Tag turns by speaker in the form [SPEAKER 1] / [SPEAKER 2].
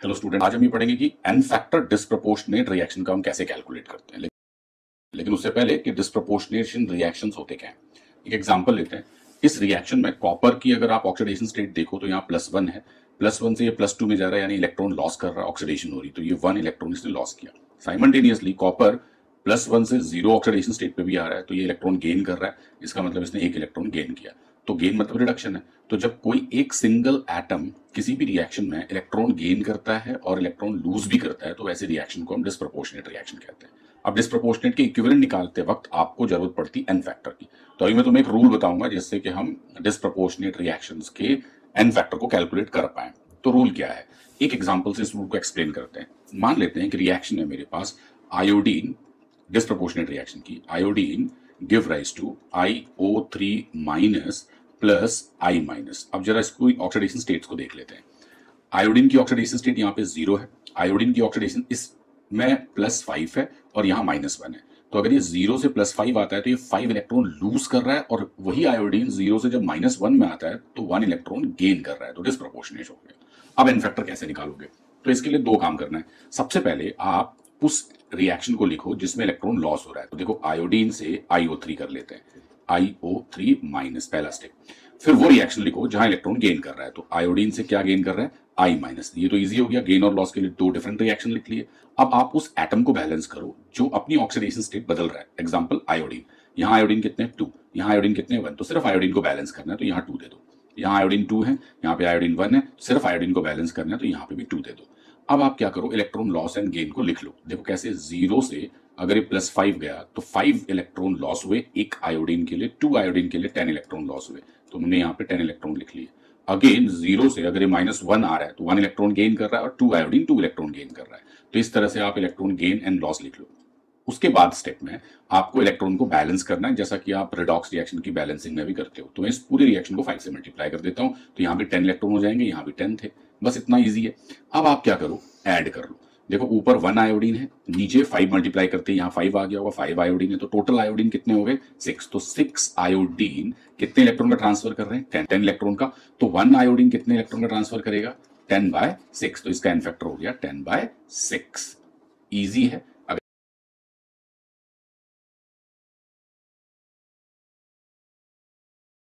[SPEAKER 1] Hello student, आज हम ये पढ़ेंगे कि एन फैक्टर डिस्प्रपोर्शनेट रिएक्शन का हम कैसे कैलकुलेट करते हैं। लेकिन उससे पहले कि डिस्प्रपोर्शनेशन रिएक्शंस होते क्या हैं, एक एग्जांपल लेते हैं। इस रिएक्शन में कॉपर की अगर आप ऑक्सीडेशन स्टेट देखो तो यहाँ +1 है, +1 से ये +2 में जा रहा है, यानी इलेक्ट्रॉन लॉस कर रहा है, ऑक्सीडेशन हो रही, तो ये 1 इलेक्ट्रॉन इसने लॉस किया। साइमल्टेनियसली कॉपर +1 से 0 ऑक्सीडेशन स्टेट पे भी आ रहा है, तो ये इलेक्ट्रॉन गेन कर रहा है, इसका मतलब इसने 1 इलेक्ट्रॉन गेन किया। तो गेन मतलब रिडक्शन है। तो जब कोई एक सिंगल एटम किसी भी रिएक्शन में इलेक्ट्रॉन गेन करता है और इलेक्ट्रॉन लूज भी करता है, तो वैसे रिएक्शन को हम डिस्प्रपोर्शनेट रिएक्शन कहते हैं। अब डिस्प्रपोर्शनेट के इक्विवेलेंट निकालते वक्त आपको जरूरत पड़ती एन फैक्टर की। तो अभी मैं तुम्हें एक रूल बताऊंगा जिससे कि हम डिस्प्रपोर्शनेट रिएक्शंस के एन फैक्टर को कैलकुलेट कर पाए। तो रूल क्या है, एक एग्जांपल से इस रूल को एक्सप्लेन करते हैं। मान लेते हैं कि रिएक्शन है मेरे पास आयोडीन, डिस्प्रपोर्शनेट रिएक्शन की, iodine give rise to IO3 minus plus I minus. अब जरा इसको ऑक्सीडेशन स्टेट्स को देख लेते हैं। आयोडीन की ऑक्सीडेशन स्टेट यहाँ पे 0 है, आयोडीन की ऑक्सीडेशन इसमें +5 है और यहाँ -1 है। तो अगर ये 0 से +5 आता है तो ये 5 इलेक्ट्रॉन लूज कर रहा है, और वही आयोडीन 0 से जब -1 में आता है तो 1 इलेक्ट्रॉन गेन कर रहा है, तो डिस्प्रपोर्शनेट हो गया। अब एन फैक्टर कैसे निकालोगे, तो इसके लिए दो काम करना है। सबसे पहले आप उस रिएक्शन को लिखो जिसमें इलेक्ट्रॉन लॉस हो रहा है। तो देखो आयोडीन से IO3 कर लेते हैं, IO3 माइनस पहला स्टेप। फिर वो रिएक्शन लिखो जहां इलेक्ट्रॉन गेन कर रहा है, तो आयोडीन से क्या गेन कर रहा है, I माइनस। ये तो इजी हो गया, गेन और लॉस के लिए दो डिफरेंट रिएक्शन लिख लिए। अब आप उस एटम को बैलेंस करो जो अपनी ऑक्सीडेशन स्टेट बदल रहा है। एग्जांपल आयोडीन, यहाँ आयोडीन कितने 2, यहाँ आयोडीन कितने 1, तो सिर्फ आयोडीन को बैलेंस करना है, तो यहाँ 2 दे दो। यहाँ आयोडीन 2 है, यहाँ पे आयोडीन 1 है, सिर्फ आयोडीन को बैलेंस करना है, तो यहाँ पे भी 2 दे दो। अब आप क्या करो, इलेक्ट्रॉन लॉस एंड गेन को लिख लो। देखो कैसे, 0 से अगर ये +5 गया तो 5 इलेक्ट्रॉन लॉस हुए एक आयोडीन के लिए, 2 आयोडीन के लिए 10 इलेक्ट्रॉन लॉस हुए, तो हमने यहाँ पे 10 इलेक्ट्रॉन लिख लिए। अगेन 0 से अगर ये -1 आ रहा है तो 1 इलेक्ट्रॉन गेन कर रहा है और 2 आयोडीन 2 इलेक्ट्रॉन गेन कर रहा है। तो इस तरह से आप इलेक्ट्रॉन गेन एंड लॉस लिख लो। उसके बाद स्टेप में आपको इलेक्ट्रॉन को बैलेंस करना है, जैसा कि आप रिडॉक्स रिएक्शन की बैलेंसिंग में भी करते हो। तो मैं इस पूरे रिएक्शन को 5 से मल्टीप्लाई कर देता हूं, तो यहाँ पे 10 इलेक्ट्रॉन हो जाएंगे, यहाँ भी 10 थे, बस इतना इजी है। अब आप क्या करो, ऐड कर लो। देखो ऊपर 1 आयोडीन है, नीचे 5 मल्टीप्लाई करते हैं, यहाँ 5 आ गया होगा, 5 आयोडीन है, तो टोटल आयोडीन कितने हो गए 6। तो 6 आयोडीन कितने इलेक्ट्रॉन का ट्रांसफर कर रहे हैं, 10 इलेक्ट्रॉन का। तो 1 आयोडीन कितने इलेक्ट्रॉन का ट्रांसफर करेगा, 10/6। तो इसका एन फैक्टर हो गया 10/6। इजी है।